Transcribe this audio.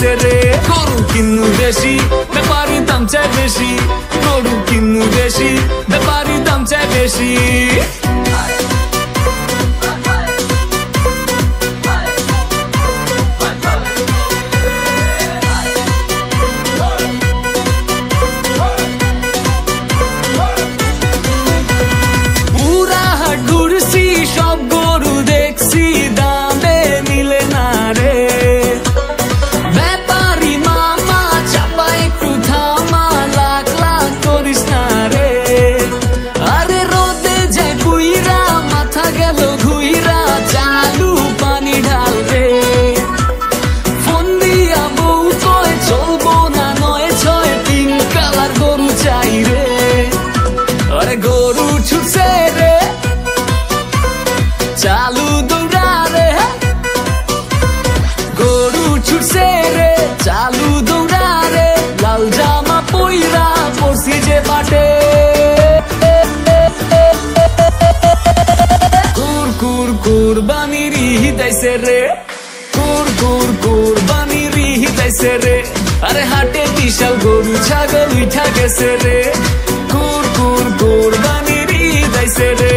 দাইছে রে গরু কিন্নু বেশি ব্যাপারি দাম চাই বেশি গরু কিন্নু বেশি ব্যাপারি দাম চাই বেশি গরু ছুটছে রে চালু দৌড়ারে গরু ছুটছে রে চালু দৌড়ারে লাল জামা পইরা পড়ছি যে বাটে কুর কুর কুরবানি রিহিতাইছে রে কুর কুর কুরবানি রিহিতাইছে রে আরে হাটে বিশাল গরু ছাগল উঠা গেছে রে কুর কুর কুরবানি রিহিতাইছে রে